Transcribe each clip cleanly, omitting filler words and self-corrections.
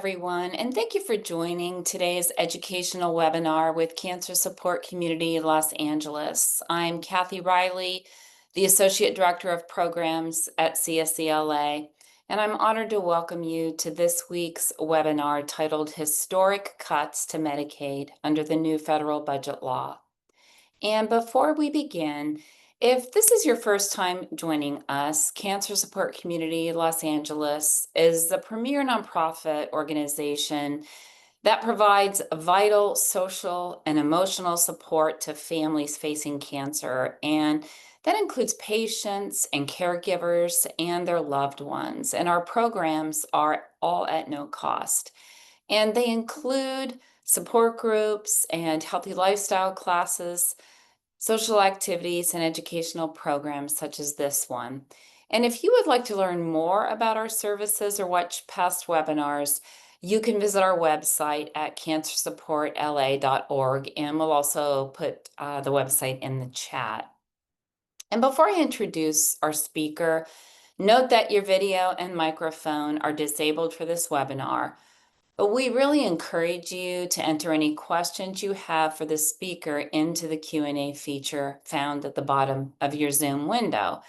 everyone, and thank you for joining today's educational webinar with Cancer Support Community Los Angeles. I'm Kathy Riley, the Associate Director of Programs at CSCLA, and I'm honored to welcome you to this week's webinar titled Historic Cuts to Medicaid under the New Federal Budget Law. And before we begin, if this is your first time joining us, Cancer Support Community Los Angeles is the premier nonprofit organization that provides vital social and emotional support to families facing cancer. And that includes patients and caregivers and their loved ones. And our programs are all at no cost. And they include support groups and healthy lifestyle classes, social activities, and educational programs such as this one. And if you would like to learn more about our services or watch past webinars, you can visit our website at cancersupportla.org, and we'll also put the website in the chat. And before I introduce our speaker, note that your video and microphone are disabled for this webinar. But we really encourage you to enter any questions you have for the speaker into the Q&A feature found at the bottom of your Zoom window.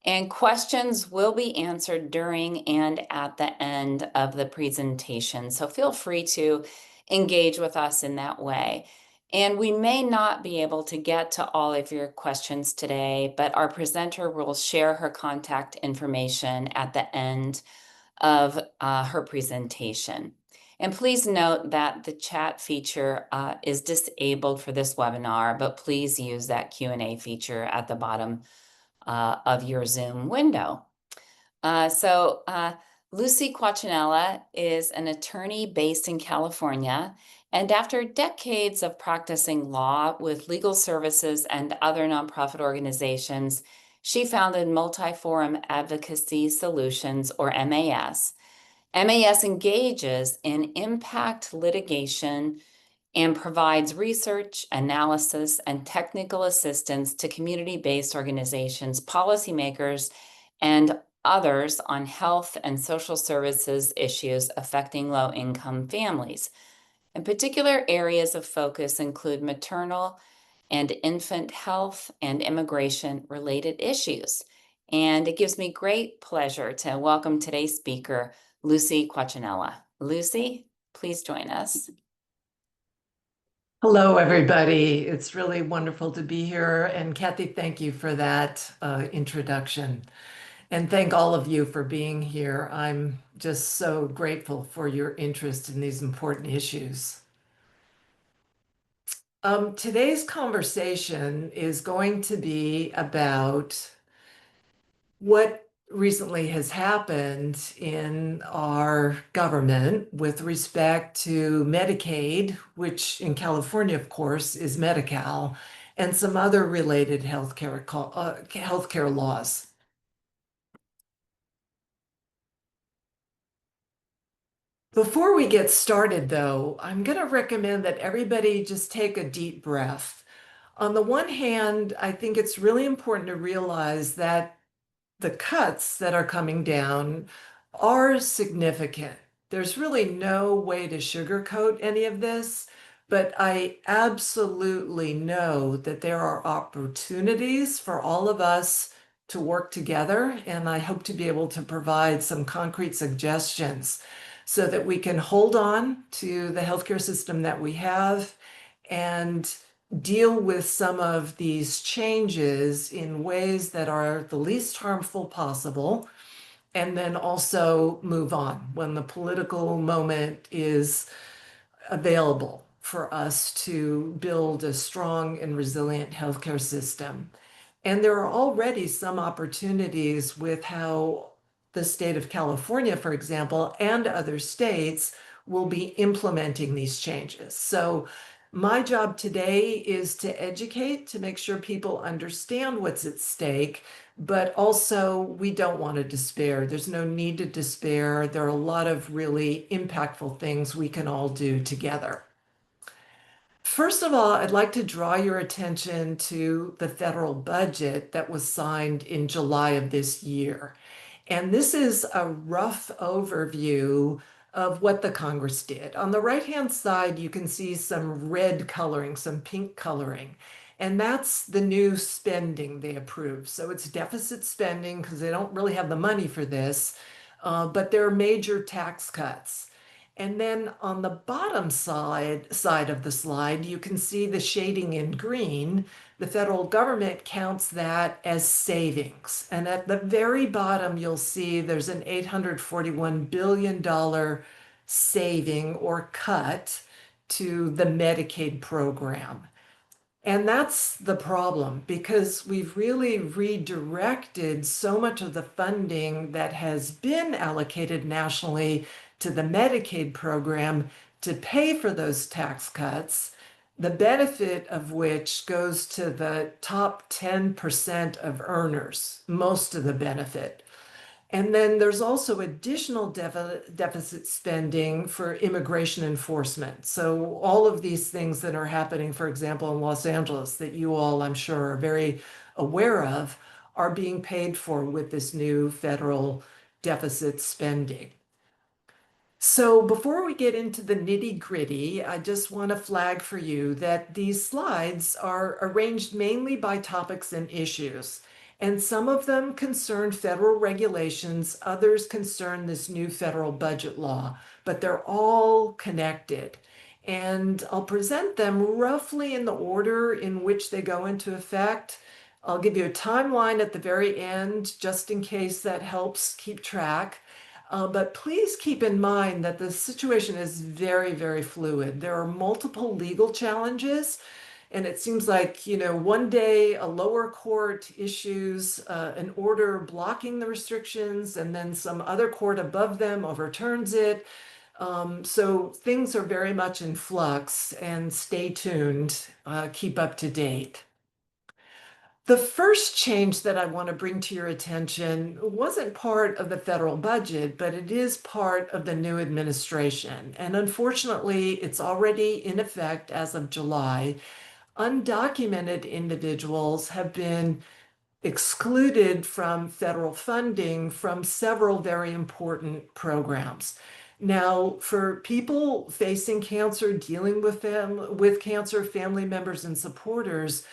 And questions will be answered during and at the end of the presentation. So feel free to engage with us in that way. And we may not be able to get to all of your questions today, but our presenter will share her contact information at the end of her presentation. And please note that the chat feature is disabled for this webinar, but please use that Q&A feature at the bottom of your Zoom window. Lucy Quacinella is an attorney based in California, and after decades of practicing law with legal services and other nonprofit organizations, she founded Multiforum Advocacy Solutions, or MAS. MAS engages in impact litigation and provides research, analysis, and technical assistance to community-based organizations, policymakers, and others on health and social services issues affecting low-income families. In particular areas of focus include maternal and infant health and immigration-related issues. And it gives me great pleasure to welcome today's speaker, Lucy Quacinella. Lucy, please join us. Hello, everybody. It's really wonderful to be here. And Kathy, thank you for that introduction. And thank all of you for being here. I'm just so grateful for your interest in these important issues. Today's conversation is going to be about what recently has happened in our government with respect to Medicaid, which in California, of course, is Medi-Cal, and some other related healthcare laws. Before we get started, though, I'm going to recommend that everybody just take a deep breath. On the one hand, I think it's really important to realize that the cuts that are coming down are significant. There's really no way to sugarcoat any of this, but I absolutely know that there are opportunities for all of us to work together, and I hope to be able to provide some concrete suggestions so that we can hold on to the healthcare system that we have and deal with some of these changes in ways that are the least harmful possible, and then also move on when the political moment is available for us to build a strong and resilient healthcare system. And there are already some opportunities with how the state of California, for example, and other states will be implementing these changes. So my job today is to educate, to make sure people understand what's at stake, but also we don't want to despair. There's no need to despair. There are a lot of really impactful things we can all do together. First of all, I'd like to draw your attention to the federal budget that was signed in July of this year. And this is a rough overview of what the Congress did. On the right-hand side, you can see some red coloring, some pink coloring. And that's the new spending they approved. So it's deficit spending because they don't really have the money for this, but there are major tax cuts. And then on the bottom side of the slide, you can see the shading in green. The federal government counts that as savings. And at the very bottom, you'll see there's an $841 billion saving or cut to the Medicaid program. And that's the problem because we've really redirected so much of the funding that has been allocated nationally to the Medicaid program to pay for those tax cuts, the benefit of which goes to the top 10% of earners, most of the benefit. And then there's also additional deficit spending for immigration enforcement. So all of these things that are happening, for example, in Los Angeles, that you all, I'm sure, are very aware of, are being paid for with this new federal deficit spending. So before we get into the nitty-gritty, I just want to flag for you that these slides are arranged mainly by topics and issues. And some of them concern federal regulations, others concern this new federal budget law, but they're all connected. And I'll present them roughly in the order in which they go into effect. I'll give you a timeline at the very end, just in case that helps keep track. But please keep in mind that the situation is very, very fluid. There are multiple legal challenges, and it seems like, one day a lower court issues an order blocking the restrictions, and then some other court above them overturns it. So things are very much in flux, and stay tuned, keep up to date. The first change that I want to bring to your attention wasn't part of the federal budget, but it is part of the new administration. And unfortunately, it's already in effect as of July. Undocumented individuals have been excluded from federal funding from several very important programs. Now, for people facing cancer, dealing with them, with cancer, family members, and supporters,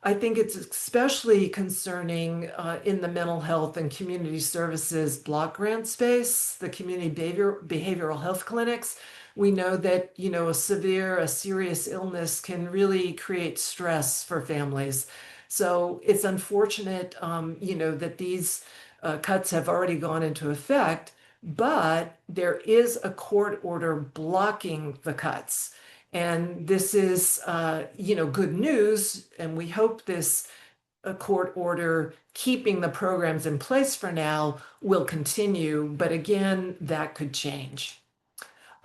I think it's especially concerning in the mental health and community services block grant space, the community behavioral health clinics. We know that, a serious illness can really create stress for families. So it's unfortunate, that these cuts have already gone into effect, but there is a court order blocking the cuts. And this is, good news. And we hope this court order keeping the programs in place for now will continue. But again, that could change.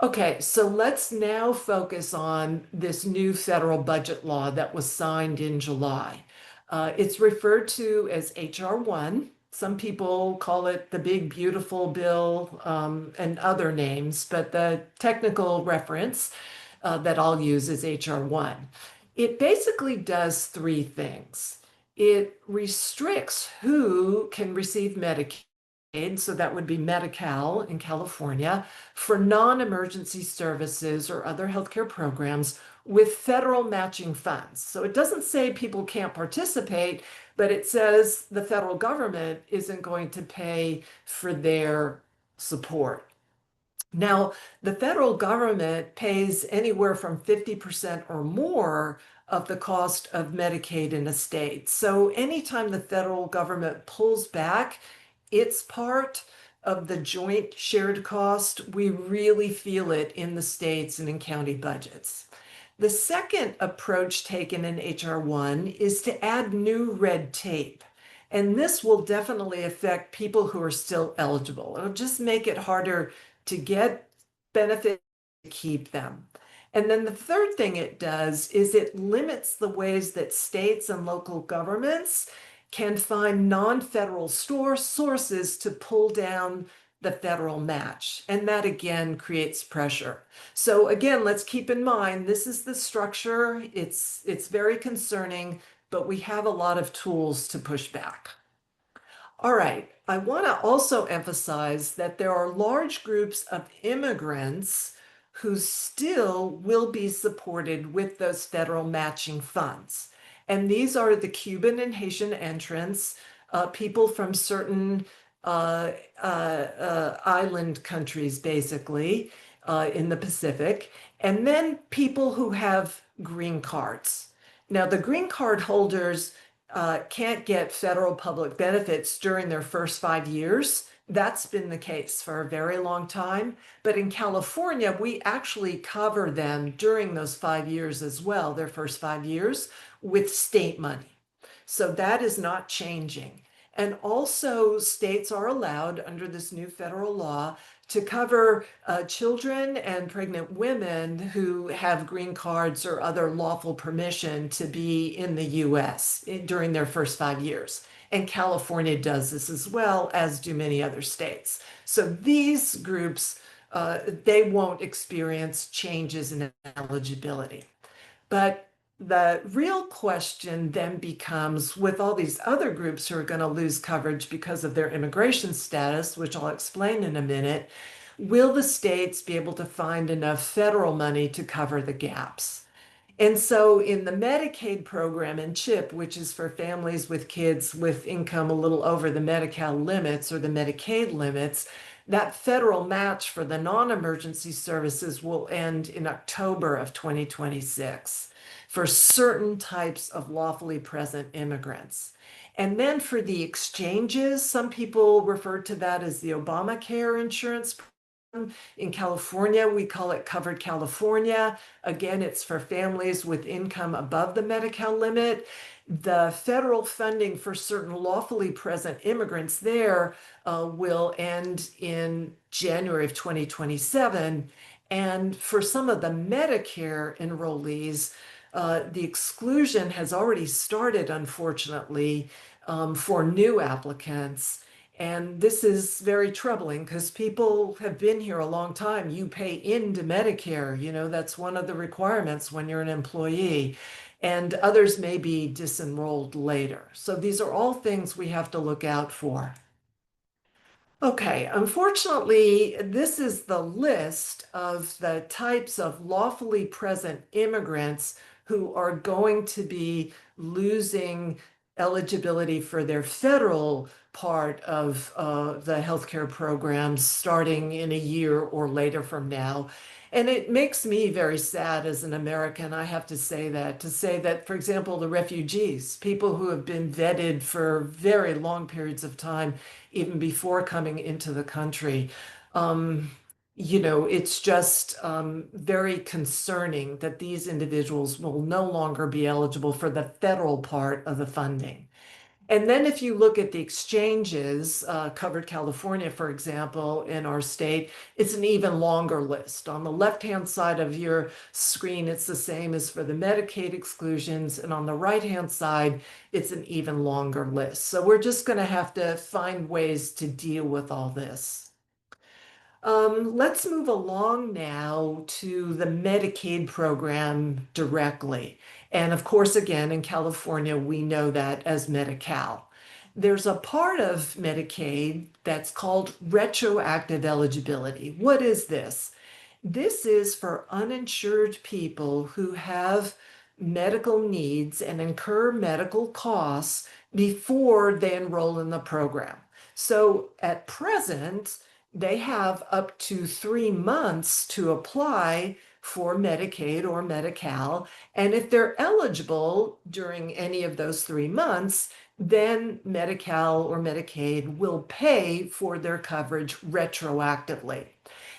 Okay, so let's now focus on this new federal budget law that was signed in July. It's referred to as H.R. 1. Some people call it the Big Beautiful Bill and other names, but the technical reference that I'll use is H.R. 1. It basically does three things. It restricts who can receive Medicaid, so that would be Medi-Cal in California, for non-emergency services or other healthcare programs with federal matching funds. So it doesn't say people can't participate, but it says the federal government isn't going to pay for their support. Now, the federal government pays anywhere from 50% or more of the cost of Medicaid in a state. So anytime the federal government pulls back its part of the joint shared cost, we really feel it in the states and in county budgets. The second approach taken in H.R. 1 is to add new red tape. And this will definitely affect people who are still eligible. It'll just make it harder to get benefits, to keep them. And then the third thing it does is it limits the ways that states and local governments can find non-federal sources to pull down the federal match. And that again creates pressure. So again, let's keep in mind, this is the structure. It's very concerning, but we have a lot of tools to push back. All right. I want to also emphasize that there are large groups of immigrants who still will be supported with those federal matching funds. And these are the Cuban and Haitian entrants, people from certain uh, island countries, basically, in the Pacific, and then people who have green cards. Now, the green card holders can't get federal public benefits during their first 5 years. That's been the case for a very long time. But in California, we actually cover them during those 5 years as well, their first 5 years, with state money. So that is not changing. And also, states are allowed under this new federal law to cover children and pregnant women who have green cards or other lawful permission to be in the US during their first 5 years. And California does this as well, as do many other states. So these groups, they won't experience changes in eligibility. But the real question then becomes with all these other groups who are going to lose coverage because of their immigration status, which I'll explain in a minute, will the states be able to find enough federal money to cover the gaps? And so in the Medicaid program and CHIP, which is for families with kids with income a little over the Medi-Cal limits or the Medicaid limits, that federal match for the non-emergency services will end in October of 2026 for certain types of lawfully present immigrants. And then for the exchanges, some people refer to that as the Obamacare insurance. In California, we call it Covered California. Again, it's for families with income above the Medi-Cal limit. The federal funding for certain lawfully present immigrants there will end in January of 2027. And for some of the Medicare enrollees, the exclusion has already started, unfortunately, for new applicants. And this is very troubling because people have been here a long time. You pay into Medicare, that's one of the requirements when you're an employee. And others may be disenrolled later. So these are all things we have to look out for. Okay, unfortunately, this is the list of the types of lawfully present immigrants who are going to be losing eligibility for their federal part of the healthcare programs starting in a year or later from now. And it makes me very sad as an American, I have to say that, for example, the refugees, people who have been vetted for very long periods of time, even before coming into the country. Um, it's just very concerning that these individuals will no longer be eligible for the federal part of the funding. And then if you look at the exchanges, Covered California, for example, in our state, it's an even longer list. On the left-hand side of your screen, it's the same as for the Medicaid exclusions. And on the right-hand side, it's an even longer list. So we're just going to have to find ways to deal with all this. Let's move along now to the Medicaid program directly. And of course, again, in California, we know that as Medi-Cal. There's a part of Medicaid that's called retroactive eligibility. What is this? This is for uninsured people who have medical needs and incur medical costs before they enroll in the program. So at present, they have up to 3 months to apply for Medicaid or Medi-Cal. And if they're eligible during any of those 3 months, then Medi-Cal or Medicaid will pay for their coverage retroactively.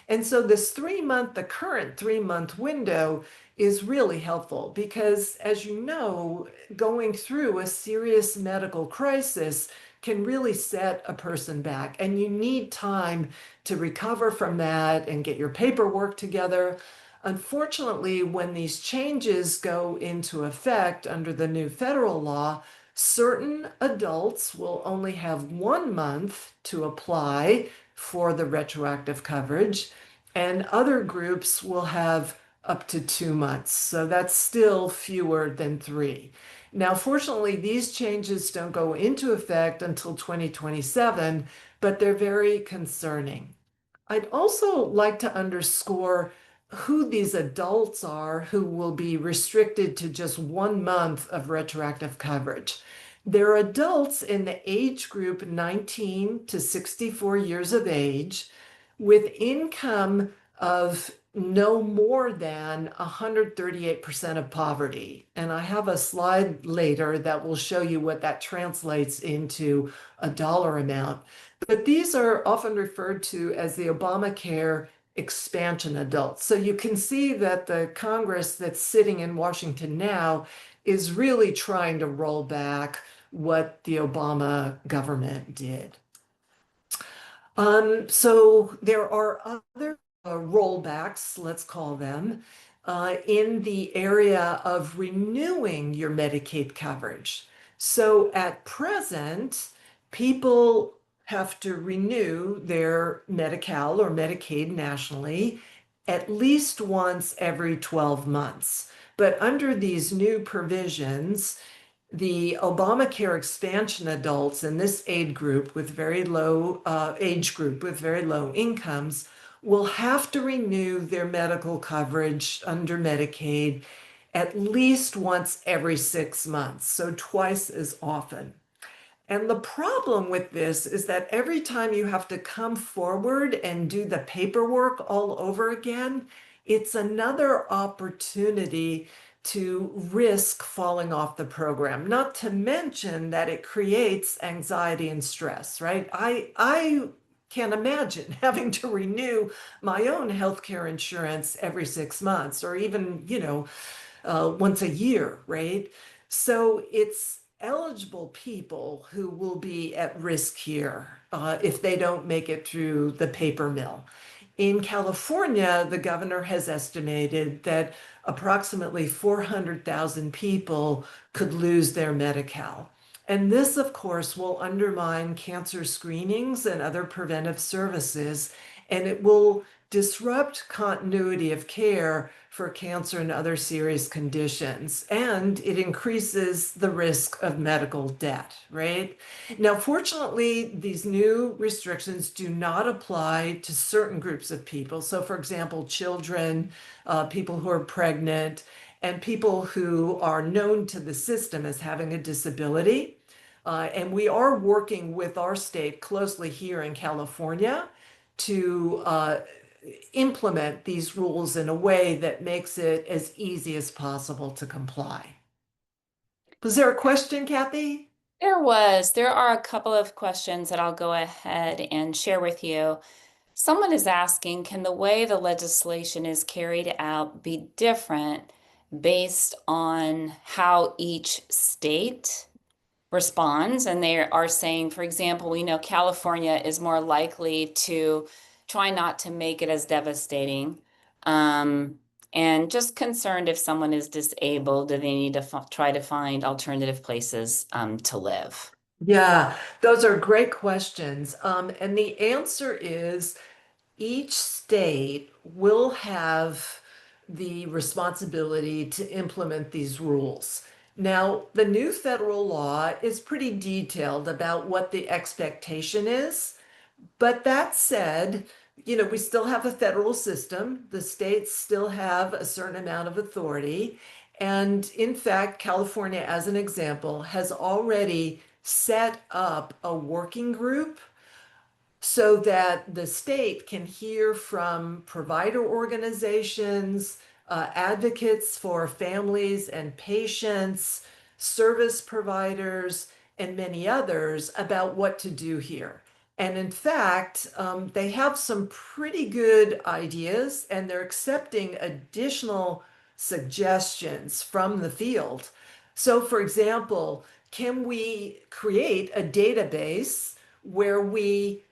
And so the current 3 month window is really helpful because, as you know, going through a serious medical crisis can really set a person back. And you need time to recover from that and get your paperwork together. Unfortunately, when these changes go into effect under the new federal law, certain adults will only have 1 month to apply for the retroactive coverage, and other groups will have up to 2 months. So that's still fewer than 3. Now, fortunately, these changes don't go into effect until 2027, but they're very concerning. I'd also like to underscore who these adults are who will be restricted to just 1 month of retroactive coverage. They're adults in the age group 19 to 64 years of age with income of no more than 138% of poverty. And I have a slide later that will show you what that translates into a dollar amount. But these are often referred to as the Obamacare expansion adults. So you can see that the Congress that's sitting in Washington now is really trying to roll back what the Obama government did. So there are other rollbacks, let's call them, in the area of renewing your Medicaid coverage. So at present, people have to renew their Medi-Cal or Medicaid nationally at least once every 12 months. But under these new provisions, the Obamacare expansion adults in this age group with very low incomes will have to renew their medical coverage under Medicaid at least once every 6 months, so twice as often. And the problem with this is that every time you have to come forward and do the paperwork all over again, it's another opportunity to risk falling off the program, not to mention that it creates anxiety and stress, right? I can't imagine having to renew my own healthcare insurance every 6 months or even, once a year, right? So it's eligible people who will be at risk here if they don't make it through the paper mill. In California, the governor has estimated that approximately 400,000 people could lose their Medi-Cal. And this, of course, will undermine cancer screenings and other preventive services, and it will disrupt continuity of care for cancer and other serious conditions, and it increases the risk of medical debt, right? Now, fortunately, these new restrictions do not apply to certain groups of people. So, for example, children, people who are pregnant, and people who are known to the system as having a disability. And we are working with our state closely here in California to implement these rules in a way that makes it as easy as possible to comply. Was there a question, Kathy? There are a couple of questions that I'll go ahead and share with you. Someone is asking, can the way the legislation is carried out be different based on how each state responds? And they are saying, for example, we know California is more likely to try not to make it as devastating. And just concerned if someone is disabled, do they need to try to find alternative places to live? Yeah, those are great questions. And the answer is each state will have the responsibility to implement these rules. Now, the new federal law is pretty detailed about what the expectation is. But that said, we still have a federal system. The states still have a certain amount of authority. And in fact, California, as an example, has already set up a working group so that the state can hear from provider organizations, advocates for families and patients, service providers, and many others about what to do here. And in fact, they have some pretty good ideas and they're accepting additional suggestions from the field. So, for example, can we create a database where we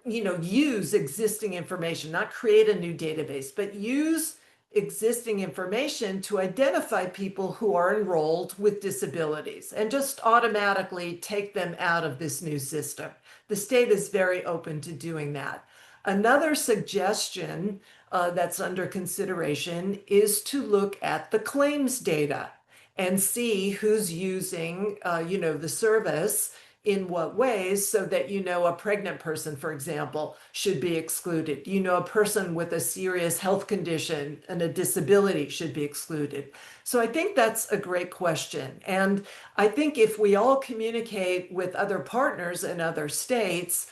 use existing information, not create a new database, but use existing information to identify people who are enrolled with disabilities and just automatically take them out of this new system. The state is very open to doing that. Another suggestion that's under consideration is to look at the claims data and see who's using, the service in what ways, so that a pregnant person, for example, should be excluded. A person with a serious health condition and a disability should be excluded. So I think that's a great question. And I think if we all communicate with other partners in other states,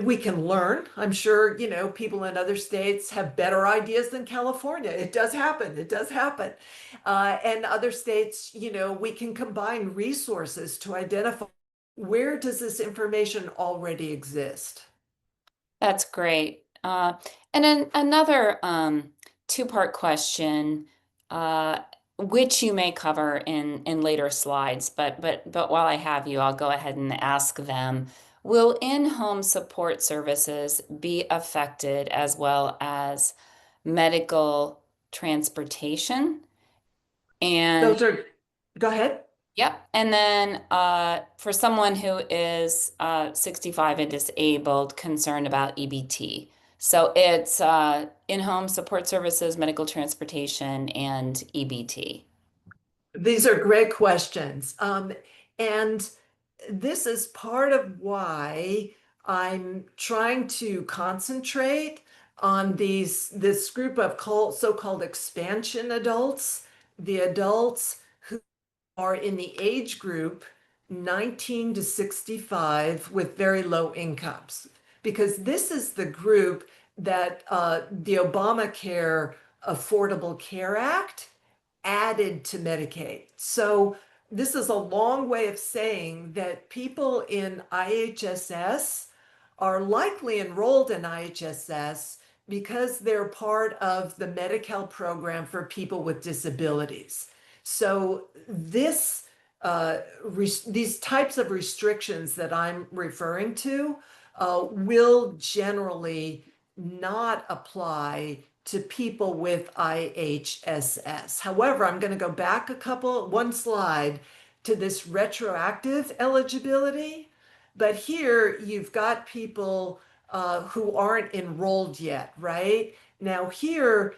we can learn. I'm sure, people in other states have better ideas than California. It does happen. It does happen. And other states, we can combine resources to identify where does this information already exist. That's great. And then another two-part question, uh, which you may cover in later slides, but while I have you, I'll go ahead and ask them. Will in-home support services be affected as well as medical transportation? And Those are, go ahead. yep. And then for someone who is 65 and disabled, concerned about EBT. So it's in-home support services, medical transportation, and EBT. These are great questions. And this is part of why I'm trying to concentrate on this group of so-called expansion adults, the adults who are in the age group 19 to 65 with very low incomes, because this is the group that the Obamacare Affordable Care Act added to Medicaid. So this is a long way of saying that people in IHSS are likely enrolled in IHSS because they're part of the Medi-Cal program for people with disabilities. So these types of restrictions that I'm referring to will generally not apply to people with IHSS. However, I'm going to go back one slide to this retroactive eligibility. But here you've got people who aren't enrolled yet, right? Now, here,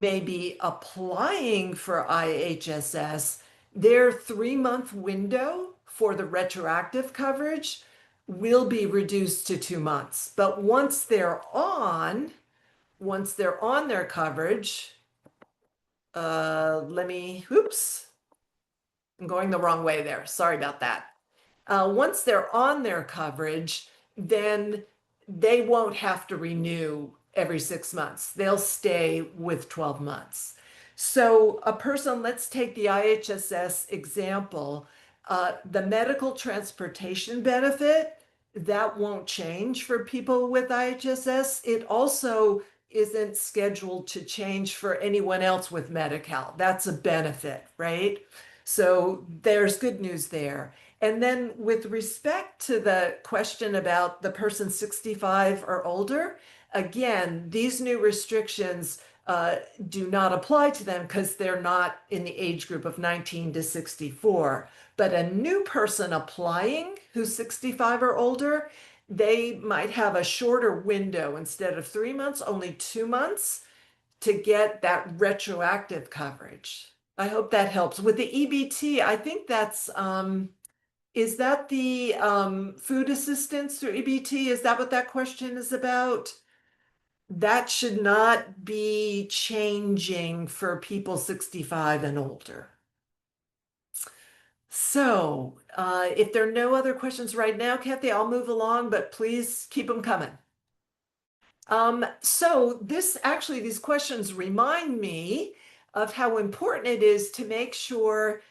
maybe applying for IHSS, their 3-month window for the retroactive coverage will be reduced to 2 months. But once they're on their coverage, oops, I'm going the wrong way there. Sorry about that. Once they're on their coverage, then they won't have to renew every 6 months. They'll stay with 12 months. So a person, let's take the IHSS example, the medical transportation benefit, that won't change for people with IHSS. It also isn't scheduled to change for anyone else with Medi-Cal. That's a benefit, right? So there's good news there. And then with respect to the question about the person 65 or older, again, these new restrictions do not apply to them because they're not in the age group of 19 to 64. But a new person applying who's 65 or older, they might have a shorter window. Instead of 3 months, only 2 months to get that retroactive coverage. I hope that helps. With the EBT, I think that's, is that the food assistance through EBT? Is that what that question is about? That should not be changing for people 65 and older. So if there are no other questions right now, Kathy, I'll move along, but please keep them coming. So these questions remind me of how important it is to make sure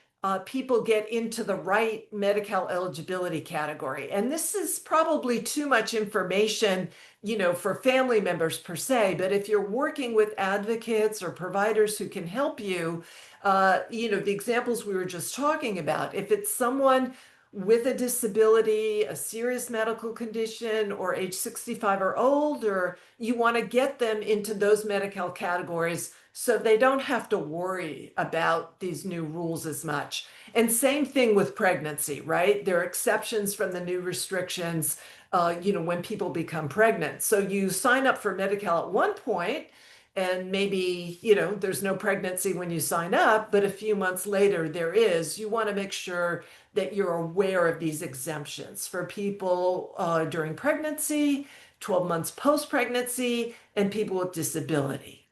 people get into the right Medi-Cal eligibility category. And this is probably too much information, for family members per se, but if you're working with advocates or providers who can help you, the examples we were just talking about, if it's someone with a disability, a serious medical condition, or age 65 or older, you want to get them into those Medi-Cal categories so they don't have to worry about these new rules as much. And same thing with pregnancy, right? There are exceptions from the new restrictions, when people become pregnant. So you sign up for Medi-Cal at one point, and maybe, there's no pregnancy when you sign up, but a few months later there is, you want to make sure that you're aware of these exemptions for people during pregnancy, 12 months post-pregnancy, and people with disability.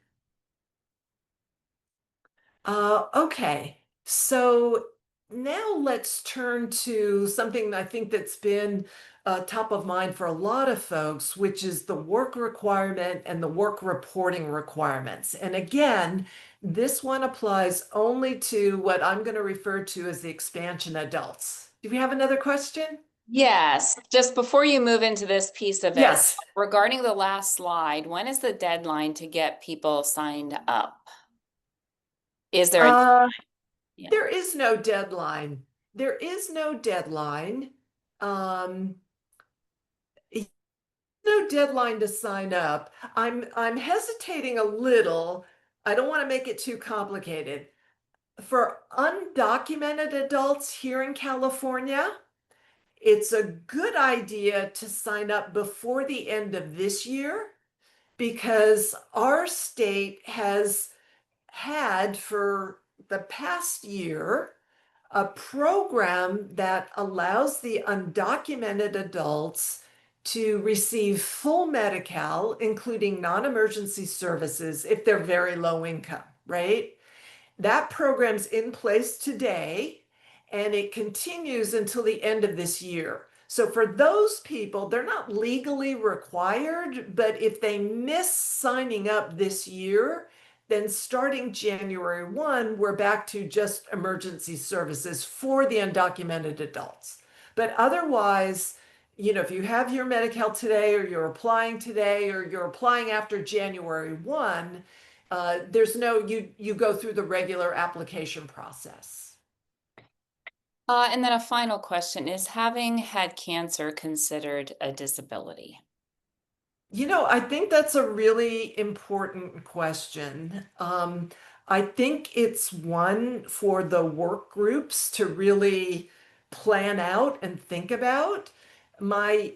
Okay, so now let's turn to something I think that's been top of mind for a lot of folks, which is the work requirement and the work reporting requirements. And again, this one applies only to what I'm going to refer to as the expansion adults. Do we have another question? Yes, just before you move into this piece of it, Yes. regarding the last slide, when is the deadline to get people signed up? Is there a, Uh, yeah. there is no deadline. There is no deadline. Um, no deadline to sign up. I'm hesitating a little. I don't want to make it too complicated. For undocumented adults here in California, it's a good idea to sign up before the end of this year because our state has had for the past year a program that allows the undocumented adults to receive full Medi-Cal, including non-emergency services if they're very low income, right? That program's in place today and it continues until the end of this year. So for those people, they're not legally required, but if they miss signing up this year, then starting January 1, we're back to just emergency services for the undocumented adults. But otherwise, if you have your Medi-Cal today, or you're applying today, or you're applying after January 1, there's no, you go through the regular application process. And then a final question, is having had cancer considered a disability? I think that's a really important question. I think it's one for the work groups to really plan out and think about. My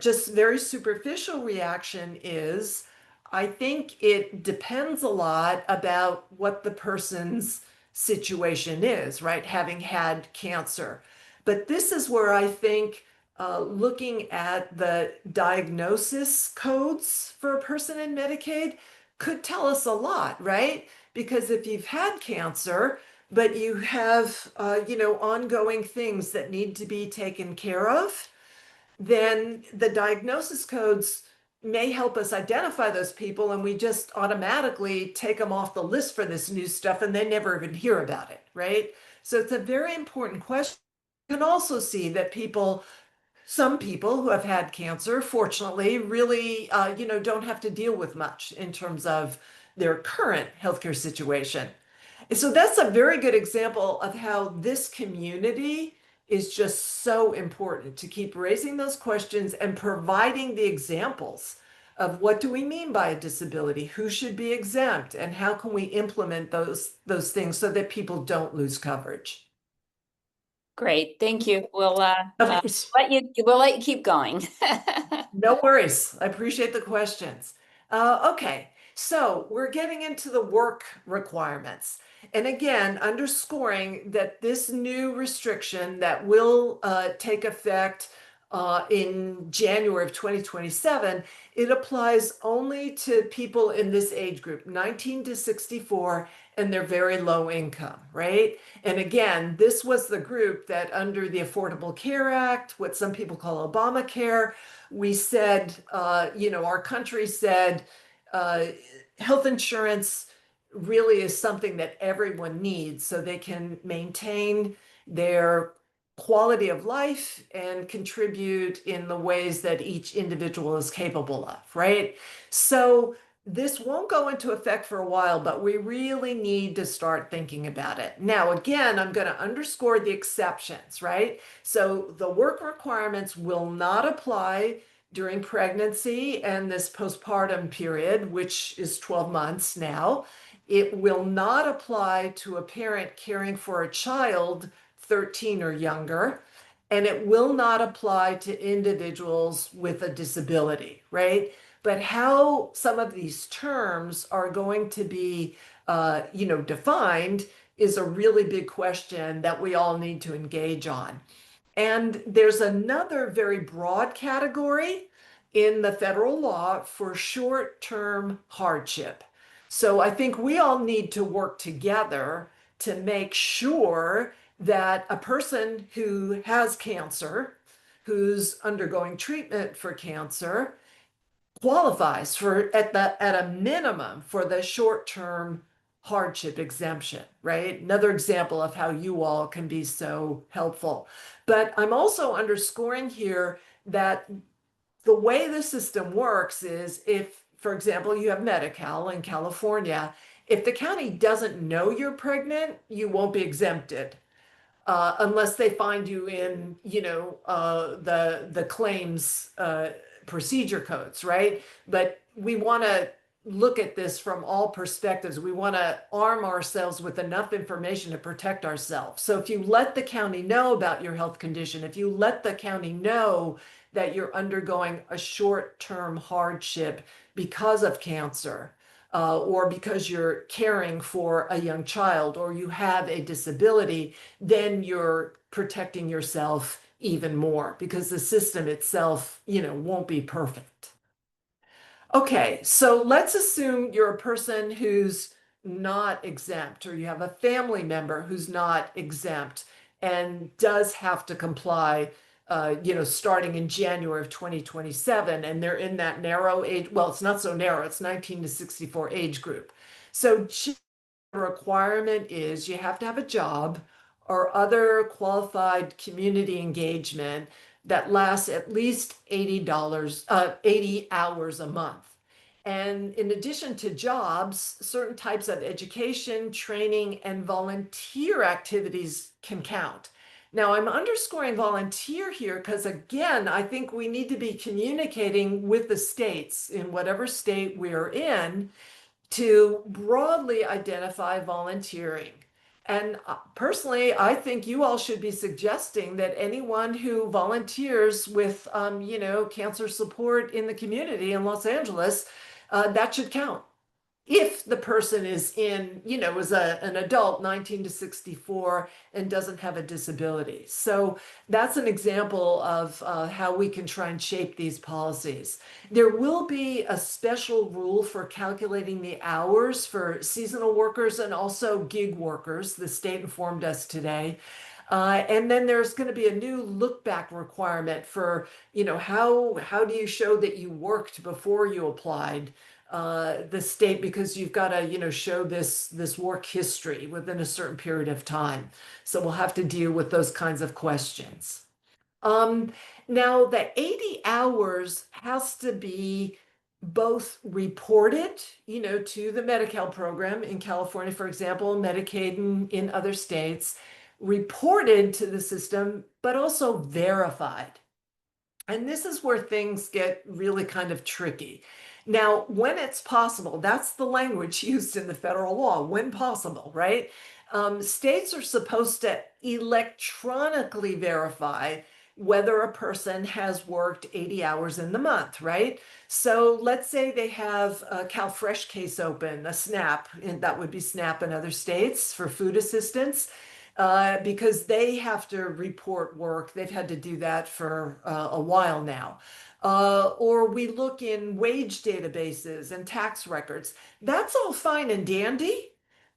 just very superficial reaction is I think it depends a lot about what the person's situation is, right? Having had cancer. But this is where I think looking at the diagnosis codes for a person in Medicaid could tell us a lot, right? Because if you've had cancer, but you have, ongoing things that need to be taken care of, then the diagnosis codes may help us identify those people and we just automatically take them off the list for this new stuff and they never even hear about it, right? So it's a very important question. You can also see that some people who have had cancer, fortunately, really, don't have to deal with much in terms of their current healthcare situation. And so that's a very good example of how this community is just so important to keep raising those questions and providing the examples of what do we mean by a disability, who should be exempt, and how can we implement those things so that people don't lose coverage. Great, thank you. We'll Of course. we'll let you keep going. No worries. I appreciate the questions. Okay, so we're getting into the work requirements. And again, underscoring that this new restriction that will take effect in January of 2027, it applies only to people in this age group, 19 to 64, and they're very low income, right? And again, this was the group that under the Affordable Care Act, what some people call Obamacare, we said, our country said uh, health insurance really is something that everyone needs so they can maintain their quality of life and contribute in the ways that each individual is capable of, right? So this won't go into effect for a while, but we really need to start thinking about it. Now, again, I'm going to underscore the exceptions, right? So the work requirements will not apply during pregnancy and this postpartum period, which is 12 months now. It will not apply to a parent caring for a child 13 or younger, and it will not apply to individuals with a disability, right? But how some of these terms are going to be, defined is a really big question that we all need to engage on. And there's another very broad category in the federal law for short-term hardship. So I think we all need to work together to make sure that a person who has cancer, who's undergoing treatment for cancer, qualifies for at a minimum for the short-term hardship exemption, right? Another example of how you all can be so helpful. But I'm also underscoring here that the way the system works is if, for example, you have Medi-Cal in California, if the county doesn't know you're pregnant, you won't be exempted unless they find you in, the claims procedure codes, right? But we want to look at this from all perspectives. We want to arm ourselves with enough information to protect ourselves. So if you let the county know about your health condition, if you let the county know that you're undergoing a short-term hardship because of cancer, or because you're caring for a young child, or you have a disability, then you're protecting yourself even more because the system itself, won't be perfect. Okay, so let's assume you're a person who's not exempt, or you have a family member who's not exempt and does have to comply, starting in January of 2027, and they're in that narrow age. Well, it's not so narrow, it's 19 to 64 age group. So the requirement is you have to have a job or other qualified community engagement that lasts at least $80, 80 hours a month. And in addition to jobs, certain types of education, training, and volunteer activities can count. Now, I'm underscoring volunteer here because, again, I think we need to be communicating with the states in whatever state we're in to broadly identify volunteering. And personally, I think you all should be suggesting that anyone who volunteers with, cancer support in the community in Los Angeles, that should count if the person is is an adult 19 to 64 and doesn't have a disability. So that's an example of how we can try and shape these policies. There will be a special rule for calculating the hours for seasonal workers and also gig workers. The state informed us today. And then there's going to be a new look back requirement for, how do you show that you worked before you applied the state, because you've got to, show this work history within a certain period of time. So we'll have to deal with those kinds of questions. Now the 80 hours has to be both reported, to the Medi-Cal program in California, for example, Medicaid in other states, reported to the system, but also verified. And this is where things get really kind of tricky. Now, when it's possible, that's the language used in the federal law, when possible, right? States are supposed to electronically verify whether a person has worked 80 hours in the month, right? So let's say they have a CalFresh case open, a SNAP, and that would be SNAP in other states for food assistance. Because they have to report work. They've had to do that for a while now. Or we look in wage databases and tax records. That's all fine and dandy,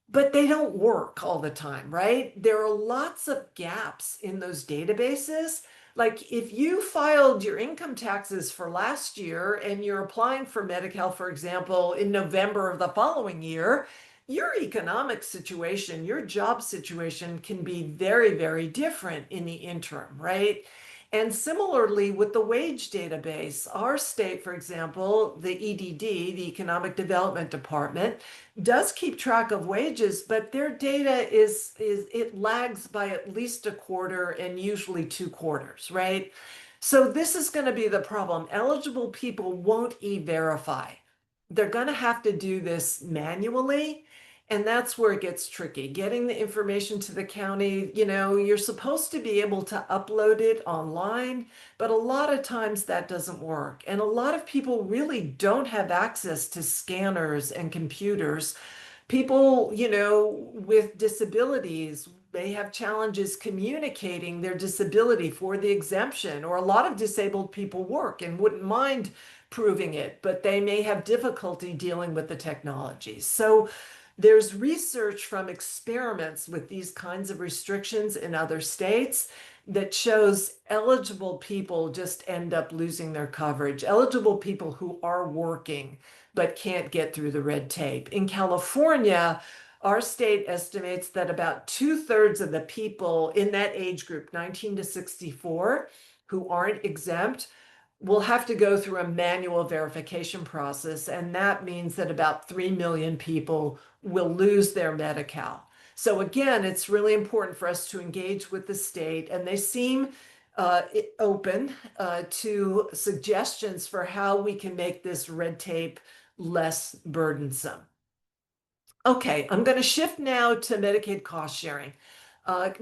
but they don't work all the time, right? There are lots of gaps in those databases. Like if you filed your income taxes for last year and you're applying for Medi-Cal, for example, in November of the following year, your economic situation, your job situation can be very, very different in the interim, right? And similarly with the wage database, our state, for example, the EDD, the Economic Development Department, does keep track of wages, but their data it lags by at least a quarter and usually 2 quarters, right? So this is going to be the problem. Eligible people won't e-verify. They're going to have to do this manually. And that's where it gets tricky. Getting the information to the county, you're supposed to be able to upload it online, but a lot of times that doesn't work. And a lot of people really don't have access to scanners and computers. People, with disabilities, may have challenges communicating their disability for the exemption, or a lot of disabled people work and wouldn't mind proving it, but they may have difficulty dealing with the technology. So there's research from experiments with these kinds of restrictions in other states that shows eligible people just end up losing their coverage. Eligible people who are working but can't get through the red tape. In California, our state estimates that about 2/3 of the people in that age group, 19 to 64, who aren't exempt, will have to go through a manual verification process. And that means that about 3 million people will lose their Medi-Cal. So again, it's really important for us to engage with the state, and they seem open to suggestions for how we can make this red tape less burdensome. Okay, I'm going to shift now to Medicaid cost sharing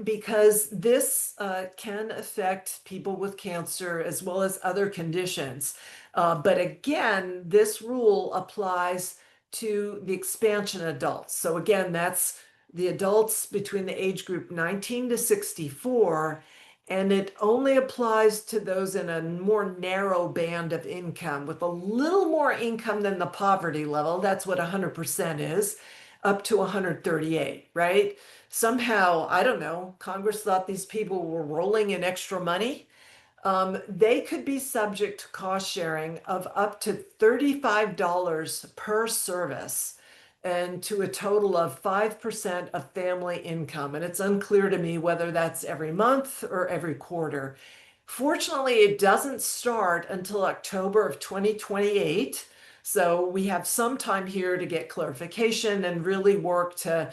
because this can affect people with cancer as well as other conditions. But again, this rule applies to the expansion adults. So again, that's the adults between the age group 19 to 64, and it only applies to those in a more narrow band of income with a little more income than the poverty level. That's what 100% is, up to 138, right? Somehow, I don't know, Congress thought these people were rolling in extra money. They could be subject to cost sharing of up to $35 per service and to a total of 5% of family income. And it's unclear to me whether that's every month or every quarter. Fortunately, it doesn't start until October of 2028. So we have some time here to get clarification and really work to,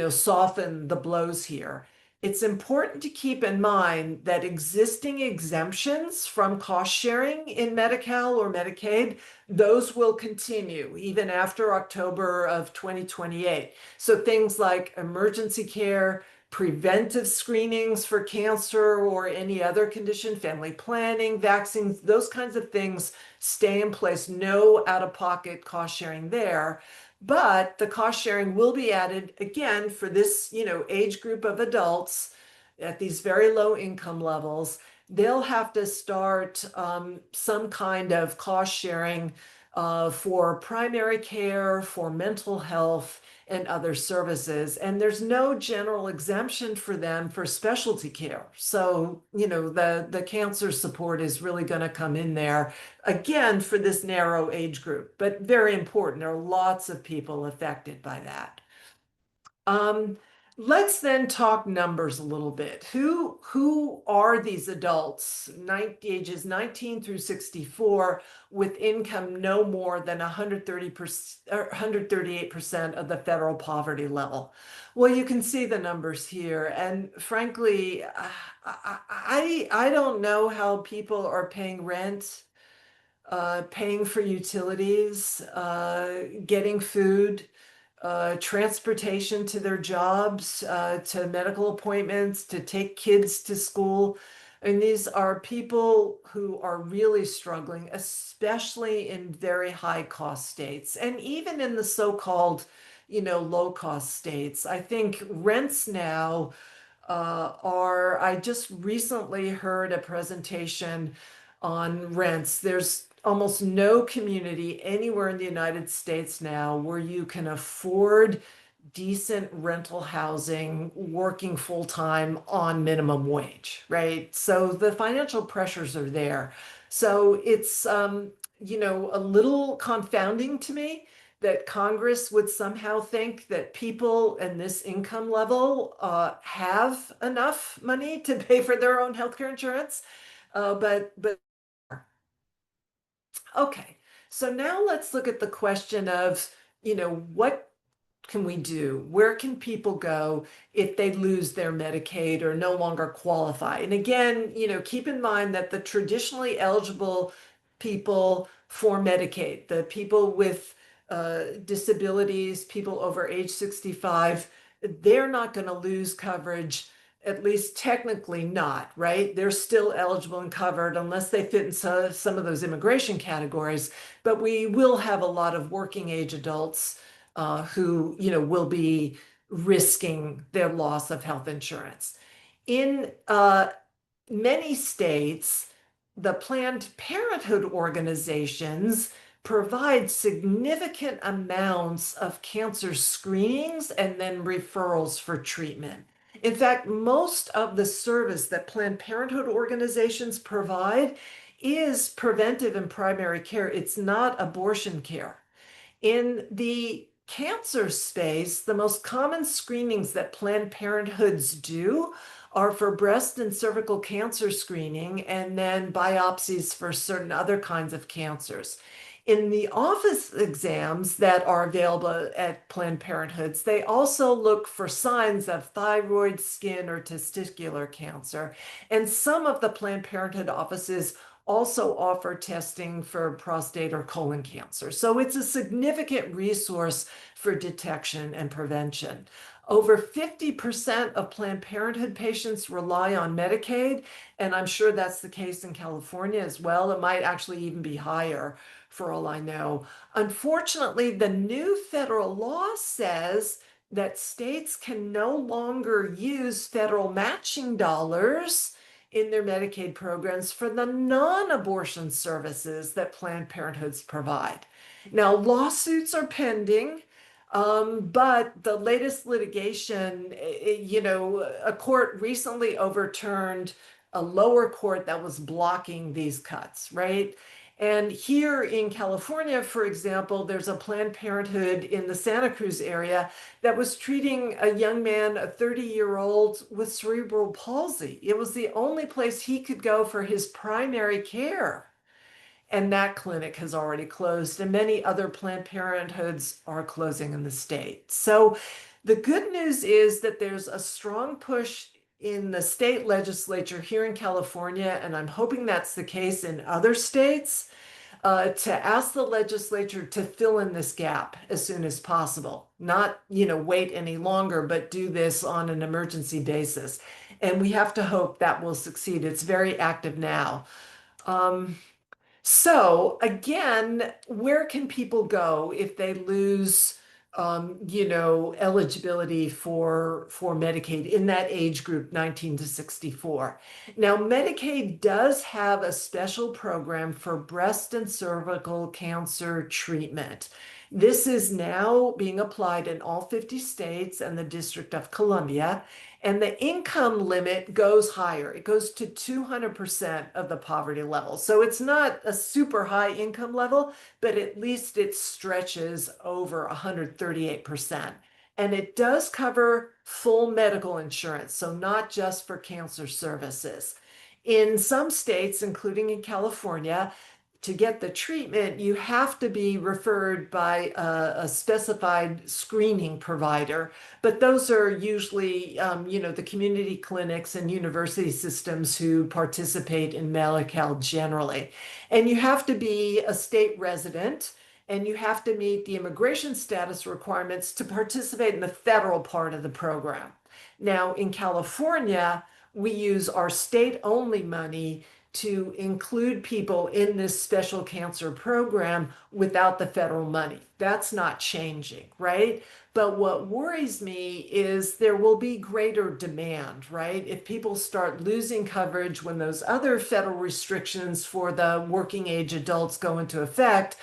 soften the blows here. It's important to keep in mind that existing exemptions from cost sharing in Medi-Cal or Medicaid, those will continue even after October of 2028. So things like emergency care, preventive screenings for cancer or any other condition, family planning, vaccines, those kinds of things stay in place. No out-of-pocket cost sharing there. But the cost sharing will be added again for this, age group of adults at these very low income levels. They'll have to start some kind of cost sharing for primary care, for mental health, and other services. And there's no general exemption for them for specialty care. So, the cancer support is really going to come in there again for this narrow age group, but very important. There are lots of people affected by that. Um, let's then talk numbers a little bit. Who are these adults, ages 19 through 64, with income no more than 130%, or 138% of the federal poverty level? Well, you can see the numbers here, and frankly, I don't know how people are paying rent, paying for utilities, getting food, transportation to their jobs, to medical appointments, to take kids to school. And these are people who are really struggling, especially in very high cost states. And even in the so-called, low cost states. I think rents now I just recently heard a presentation on rents. There's almost no community anywhere in the United States now where you can afford decent rental housing working full time on minimum wage, right? So the financial pressures are there. So it's, a little confounding to me that Congress would somehow think that people in this income level have enough money to pay for their own healthcare insurance. But okay, so now let's look at the question of, what can we do? Where can people go if they lose their Medicaid or no longer qualify? And again, keep in mind that the traditionally eligible people for Medicaid, the people with disabilities, people over age 65, they're not going to lose coverage, at least technically not, right? They're still eligible and covered unless they fit in some of those immigration categories. But we will have a lot of working age adults who, will be risking their loss of health insurance. In many states, the Planned Parenthood organizations provide significant amounts of cancer screenings and then referrals for treatment. In fact, most of the service that Planned Parenthood organizations provide is preventive and primary care. It's not abortion care. In the cancer space, the most common screenings that Planned Parenthoods do are for breast and cervical cancer screening and then biopsies for certain other kinds of cancers. In the office exams that are available at Planned Parenthoods, they also look for signs of thyroid, skin, or testicular cancer. And some of the Planned Parenthood offices also offer testing for prostate or colon cancer. So it's a significant resource for detection and prevention. Over 50% of Planned Parenthood patients rely on Medicaid, and I'm sure that's the case in California as well. It might actually even be higher for all I know. Unfortunately, the new federal law says that states can no longer use federal matching dollars in their Medicaid programs for the non-abortion services that Planned Parenthoods provide. Now, lawsuits are pending, but the latest litigation, a court recently overturned a lower court that was blocking these cuts, right? And here in California, for example, there's a Planned Parenthood in the Santa Cruz area that was treating a young man, a 30-year-old with cerebral palsy. It was the only place he could go for his primary care. And that clinic has already closed, and many other Planned Parenthoods are closing in the state. So the good news is that there's a strong push in the state legislature here in California, and I'm hoping that's the case in other states, to ask the legislature to fill in this gap as soon as possible. Not, wait any longer, but do this on an emergency basis. And we have to hope that will succeed. It's very active now. So again, where can people go if they lose, eligibility for Medicaid in that age group, 19 to 64? Now, Medicaid does have a special program for breast and cervical cancer treatment. This is now being applied in all 50 states and the District of Columbia. And the income limit goes higher. It goes to 200% of the poverty level. So it's not a super high income level, but at least it stretches over 138%. And it does cover full medical insurance, so not just for cancer services. In some states, including in California, to get the treatment, you have to be referred by a specified screening provider. But those are usually, the community clinics and university systems who participate in Medi-Cal generally. And you have to be a state resident, and you have to meet the immigration status requirements to participate in the federal part of the program. Now, in California, we use our state-only money to include people in this special cancer program without the federal money. That's not changing, right? But what worries me is there will be greater demand, right? If people start losing coverage when those other federal restrictions for the working age adults go into effect,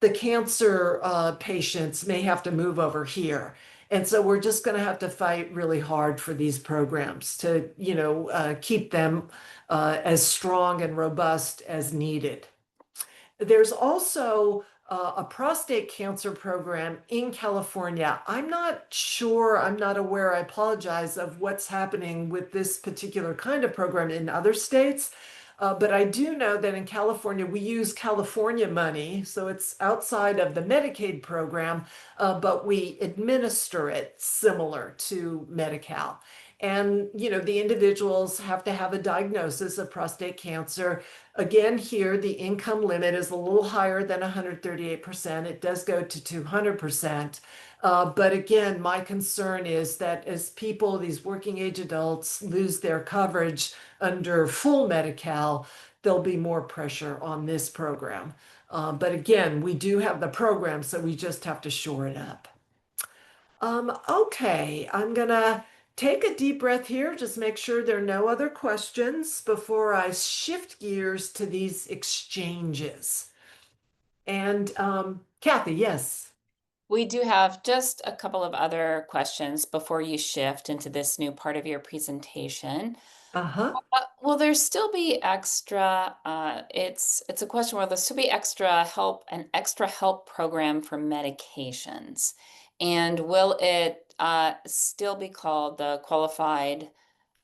the cancer patients may have to move over here. And so we're just going to have to fight really hard for these programs to, keep them as strong and robust as needed. There's also a prostate cancer program in California. I'm not sure, I'm not aware, I apologize, of what's happening with this particular kind of program in other states. But I do know that in California, we use California money, so it's outside of the Medicaid program, but we administer it similar to Medi-Cal. And, the individuals have to have a diagnosis of prostate cancer. Again, here, the income limit is a little higher than 138%. It does go to 200%. But again, my concern is that as people, these working age adults, lose their coverage under full Medi-Cal, there'll be more pressure on this program. But again, we do have the program, so we just have to shore it up. Okay, I'm gonna take a deep breath here, just make sure there are no other questions before I shift gears to these exchanges. And Kathy, yes. We do have just a couple of other questions before you shift into this new part of your presentation. Uh-huh. Will there still be extra, it's a question, will there still be an extra help program for medications? And will it still be called the Qualified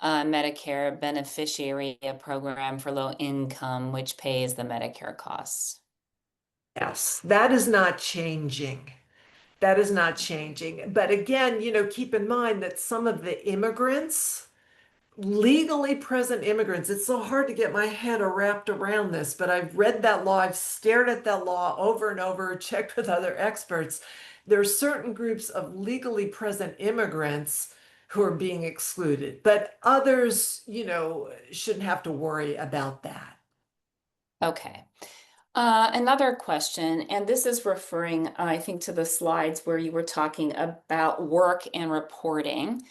Medicare Beneficiary Program for Low Income, which pays the Medicare costs? Yes, that is not changing. That is not changing. But again, keep in mind that some of the immigrants, legally present immigrants, it's so hard to get my head wrapped around this, but I've read that law, I've stared at that law over and over, checked with other experts. There are certain groups of legally present immigrants who are being excluded, but others, shouldn't have to worry about that. Okay. Another question, and this is referring, I think, to the slides where you were talking about work and reporting.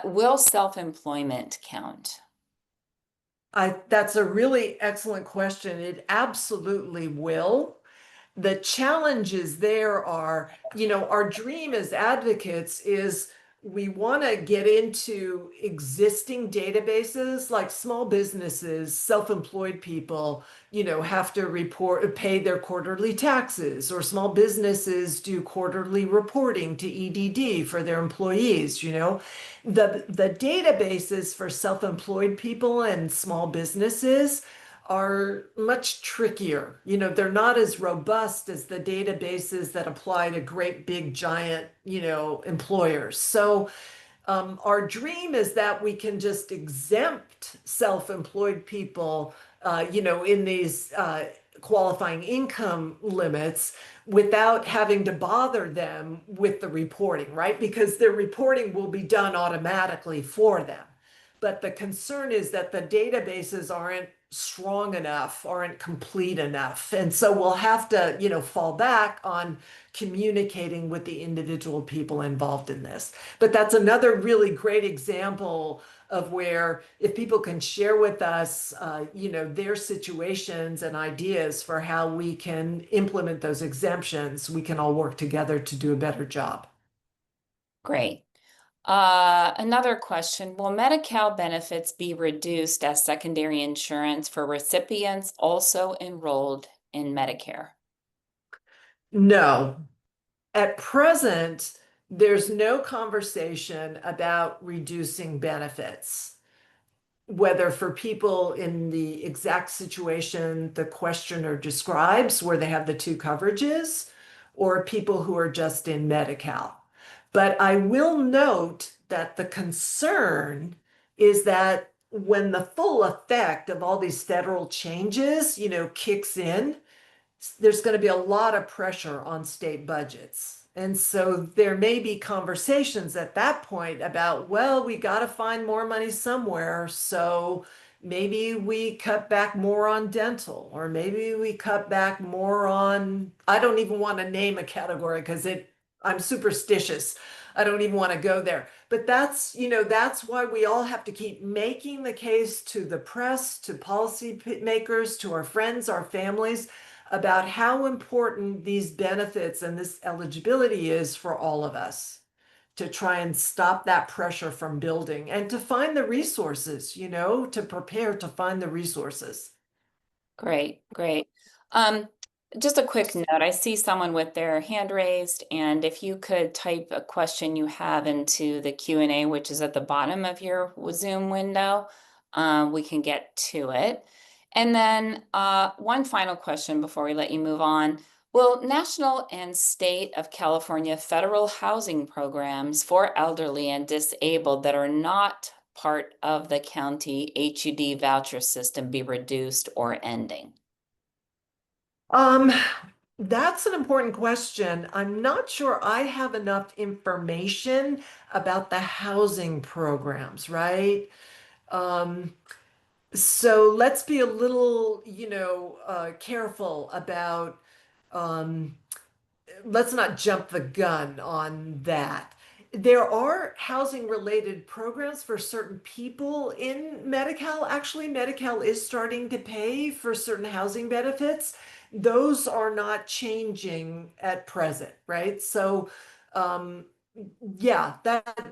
Will self-employment count? That's a really excellent question. It absolutely will. The challenges there are, our dream as advocates is we want to get into existing databases like small businesses, self-employed people, have to pay their quarterly taxes, or small businesses do quarterly reporting to EDD for their employees, The databases for self-employed people and small businesses are much trickier. They're not as robust as the databases that apply to great big giant, employers. So our dream is that we can just exempt self-employed people, in these qualifying income limits without having to bother them with the reporting, right? Because their reporting will be done automatically for them. But the concern is that the databases aren't strong enough, aren't complete enough. And so we'll have to, fall back on communicating with the individual people involved in this. But that's another really great example of where if people can share with us, their situations and ideas for how we can implement those exemptions, we can all work together to do a better job. Great. Another question, will Medi-Cal benefits be reduced as secondary insurance for recipients also enrolled in Medicare? No, at present, there's no conversation about reducing benefits, whether for people in the exact situation the questioner describes, where they have the two coverages, or people who are just in Medi-Cal. But I will note that the concern is that when the full effect of all these federal changes, kicks in, there's going to be a lot of pressure on state budgets. And so there may be conversations at that point about, well, we got to find more money somewhere. So maybe we cut back more on dental, or maybe we cut back more on, I don't even want to name a category because I'm superstitious. I don't even want to go there. But that's why we all have to keep making the case to the press, to policymakers, to our friends, our families, about how important these benefits and this eligibility is for all of us, to try and stop that pressure from building and to find the resources, to prepare to find the resources. Great, great. Um, just a quick note, I see someone with their hand raised, and if you could type a question you have into the Q&A, which is at the bottom of your Zoom window, we can get to it. And then one final question before we let you move on. Well, national and state of California federal housing programs for elderly and disabled that are not part of the county HUD voucher system be reduced or ending? Um, that's an important question. I'm not sure I have enough information about the housing programs, right? Um, so let's be a little, careful about um, let's not jump the gun on that. There are housing related programs for certain people in Medi-Cal. Actually, Medi-Cal is starting to pay for certain housing benefits. Those are not changing at present, right? So, um, yeah,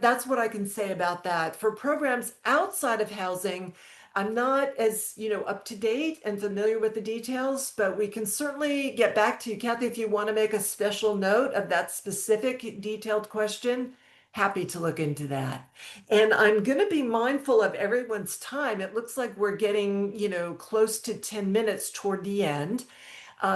that's what I can say about that. For programs outside of housing, I'm not as, up to date and familiar with the details, but we can certainly get back to you, Kathy, if you want to make a special note of that specific detailed question. Happy to look into that. And I'm going to be mindful of everyone's time. It looks like we're getting, close to 10 minutes toward the end.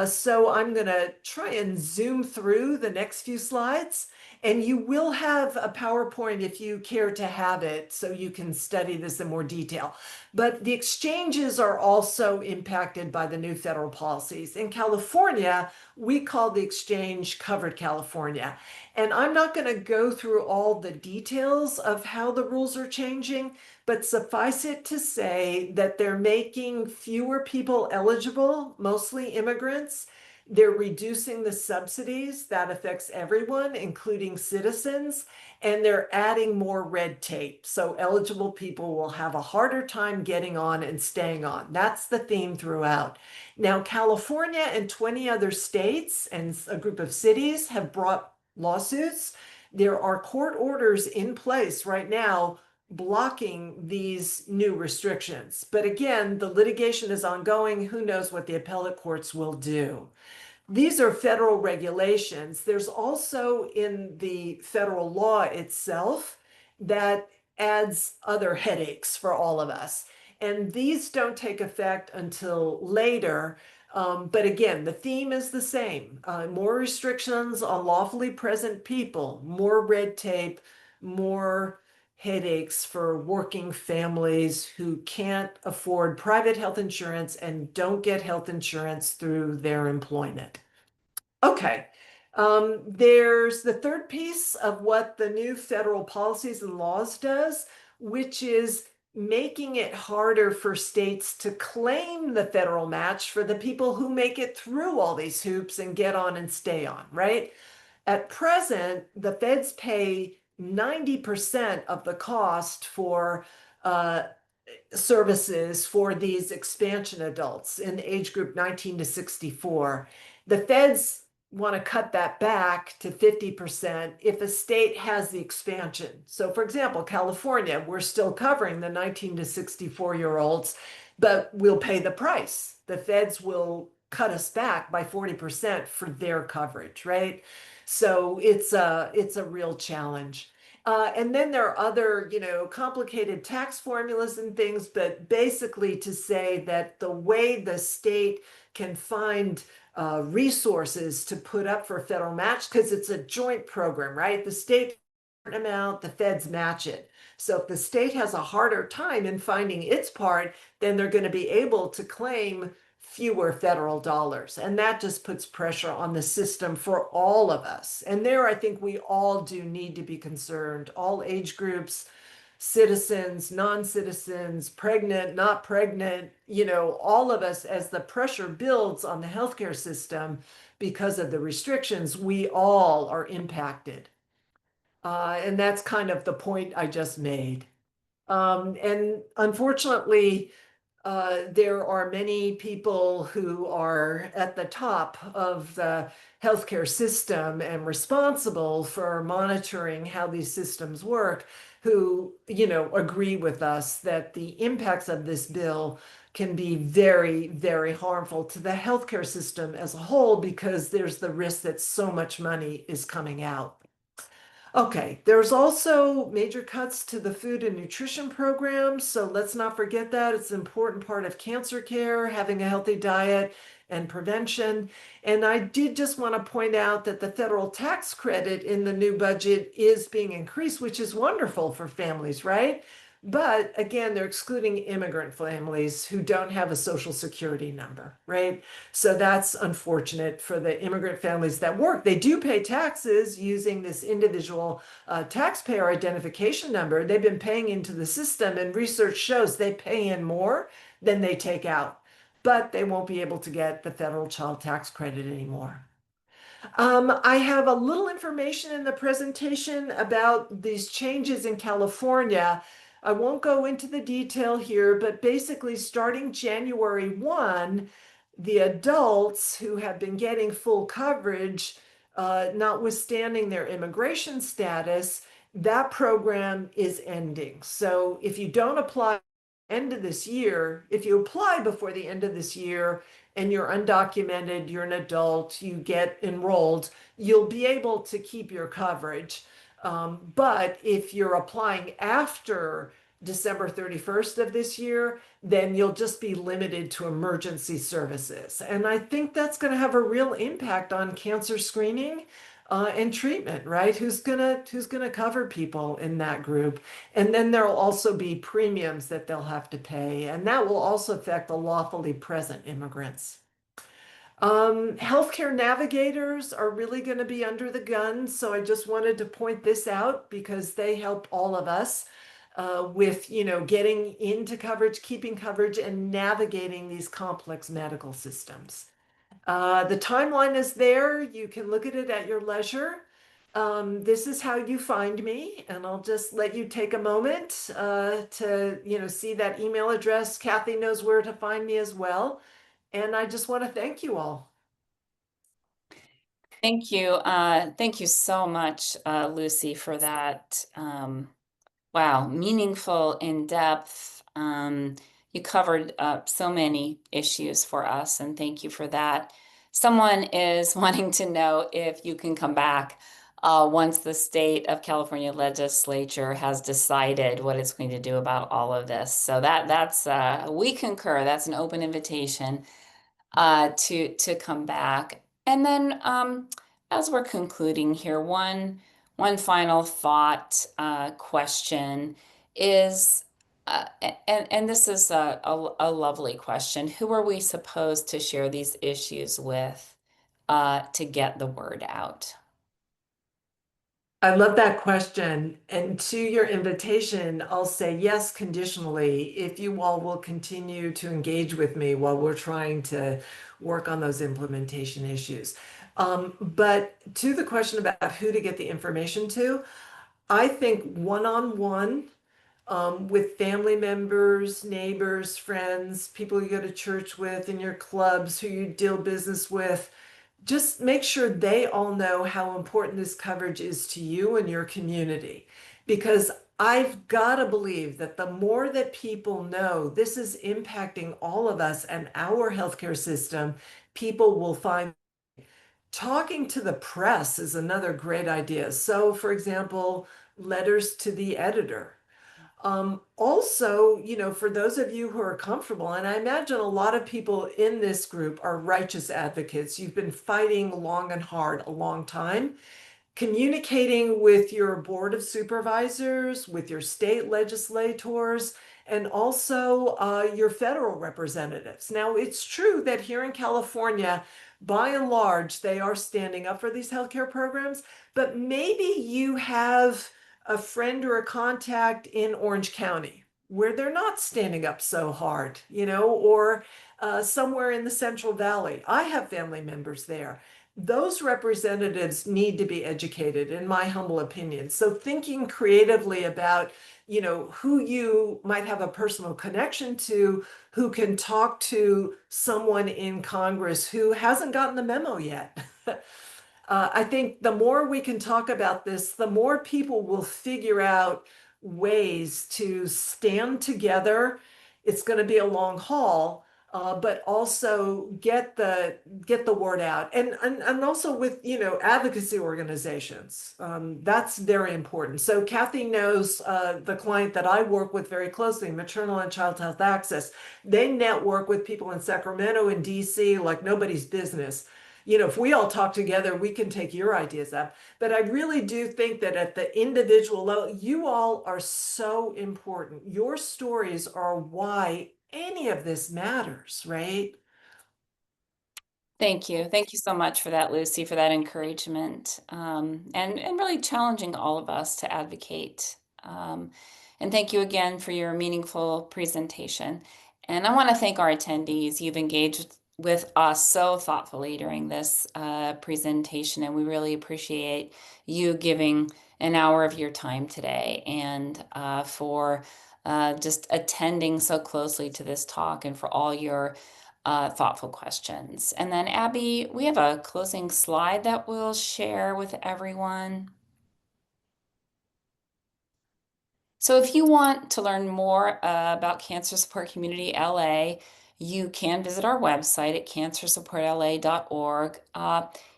So I'm going to try and zoom through the next few slides, and you will have a PowerPoint if you care to have it, so you can study this in more detail. But the exchanges are also impacted by the new federal policies. In California, we call the exchange Covered California. And I'm not going to go through all the details of how the rules are changing, but suffice it to say that they're making fewer people eligible, mostly immigrants. They're reducing the subsidies. That affects everyone, including citizens. And they're adding more red tape. So eligible people will have a harder time getting on and staying on. That's the theme throughout. Now, California and 20 other states and a group of cities have brought lawsuits. There are court orders in place right now blocking these new restrictions. But again, the litigation is ongoing. Who knows what the appellate courts will do? These are federal regulations. There's also in the federal law itself that adds other headaches for all of us. And these don't take effect until later. But again, the theme is the same. More restrictions on lawfully present people, more red tape, more headaches for working families who can't afford private health insurance and don't get health insurance through their employment. Okay. There's the third piece of what the new federal policies and laws does, which is making it harder for states to claim the federal match for the people who make it through all these hoops and get on and stay on, right? At present, the feds pay 90% of the cost for uh, services for these expansion adults in the age group 19 to 64. The feds want to cut that back to 50% if a state has the expansion. So, for example, California, we're still covering the 19 to 64-year-olds, but we'll pay the price. The feds will cut us back by 40% for their coverage, right? So it's a real challenge. And then there are other, complicated tax formulas and things, but basically to say that the way the state can find resources to put up for federal match, because it's a joint program, right? The state amount, the feds match it. So if the state has a harder time in finding its part, then they're going to be able to claim fewer federal dollars. And that just puts pressure on the system for all of us. And there, I think we all do need to be concerned, all age groups, citizens, non-citizens, pregnant, not pregnant, all of us, as the pressure builds on the healthcare system because of the restrictions, we all are impacted. And that's kind of the point I just made. And unfortunately, there are many people who are at the top of the healthcare system and responsible for monitoring how these systems work, who, agree with us that the impacts of this bill can be very, very harmful to the healthcare system as a whole because there's the risk that so much money is coming out. Okay, there's also major cuts to the food and nutrition program, so let's not forget that. It's an important part of cancer care, having a healthy diet and prevention. And I did just want to point out that the federal tax credit in the new budget is being increased, which is wonderful for families, right? But again, they're excluding immigrant families who don't have a social security number, right? So that's unfortunate for the immigrant families that work. They do pay taxes using this individual taxpayer identification number. They've been paying into the system, and research shows they pay in more than they take out, but they won't be able to get the federal child tax credit anymore. I have a little information in the presentation about these changes in California. I won't go into the detail here, but basically starting January 1, the adults who have been getting full coverage, notwithstanding their immigration status, that program is ending. So if you don't apply end of this year, if you apply before the end of this year, and you're undocumented, you're an adult, you get enrolled, you'll be able to keep your coverage. But if you're applying after December 31st of this year, then you'll just be limited to emergency services. And I think that's going to have a real impact on cancer screening and treatment, right? Who's gonna cover people in that group? And then there'll also be premiums that they'll have to pay, and that will also affect the lawfully present immigrants. Healthcare navigators are really going to be under the gun, so I just wanted to point this out because they help all of us with, getting into coverage, keeping coverage, and navigating these complex medical systems. The timeline is there. You can look at it at your leisure. This is how you find me, and I'll just let you take a moment to, see that email address. Kathy knows where to find me as well. And I just want to thank you all. Thank you. Thank you so much, Lucy, for that. Wow, meaningful, in depth. You covered so many issues for us, and thank you for that. Someone is wanting to know if you can come back once the state of California legislature has decided what it's going to do about all of this. So that's we concur. That's an open invitation to come back. And then as we're concluding here, one final thought question is, and this is a lovely question. Who are we supposed to share these issues with to get the word out? I love that question. And to your invitation, I'll say yes conditionally if you all will continue to engage with me while we're trying to work on those implementation issues. But to the question about who to get the information to, I think one-on-one with family members, neighbors, friends, people you go to church with, in your clubs, who you deal business with, just make sure they all know how important this coverage is to you and your community. Because I've got to believe that the more that people know this is impacting all of us and our healthcare system, people will find talking to the press is another great idea. So, for example, letters to the editor. Also, for those of you who are comfortable, and I imagine a lot of people in this group are righteous advocates. You've been fighting long and hard a long time, communicating with your board of supervisors, with your state legislators, and also your federal representatives. Now, it's true that here in California, by and large, they are standing up for these healthcare programs, but maybe you have a friend or a contact in Orange County where they're not standing up so hard, or somewhere in the Central Valley. I have family members there. Those representatives need to be educated, in my humble opinion. So thinking creatively about, who you might have a personal connection to, who can talk to someone in Congress who hasn't gotten the memo yet. I think the more we can talk about this, the more people will figure out ways to stand together. It's going to be a long haul, but also get the word out, and also with advocacy organizations. That's very important. So Kathy knows the client that I work with very closely, Maternal and Child Health Access. They network with people in Sacramento and DC like nobody's business. If we all talk together, we can take your ideas up. But I really do think that at the individual level, you all are so important. Your stories are why any of this matters, right? Thank you. Thank you so much for that, Lucy, for that encouragement, and really challenging all of us to advocate. And thank you again for your meaningful presentation. And I want to thank our attendees. You've engaged with us so thoughtfully during this presentation, and we really appreciate you giving an hour of your time today and for just attending so closely to this talk and for all your thoughtful questions. And then Abby, we have a closing slide that we'll share with everyone. So if you want to learn more about Cancer Support Community LA, you can visit our website at cancersupportla.org.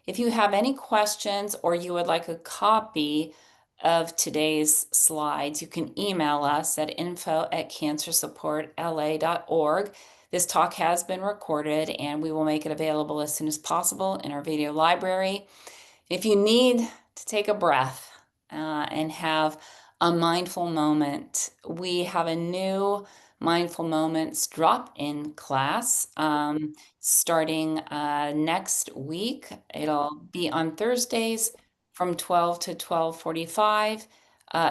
If you have any questions or you would like a copy of today's slides, you can email us at info@cancersupportla.org. This talk has been recorded and we will make it available as soon as possible in our video library. If you need to take a breath and have a mindful moment, we have a new mindful moments drop in class starting next week. It'll be on Thursdays from 12 to 12:45.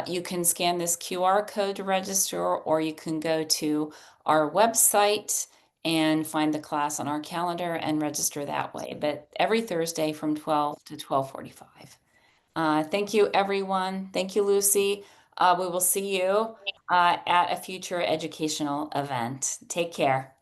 You can scan this QR code to register, or you can go to our website and find the class on our calendar and register that way. But every Thursday from 12 to 12:45. Thank you, everyone. Thank you, Lucy. We will see you at a future educational event. Take care.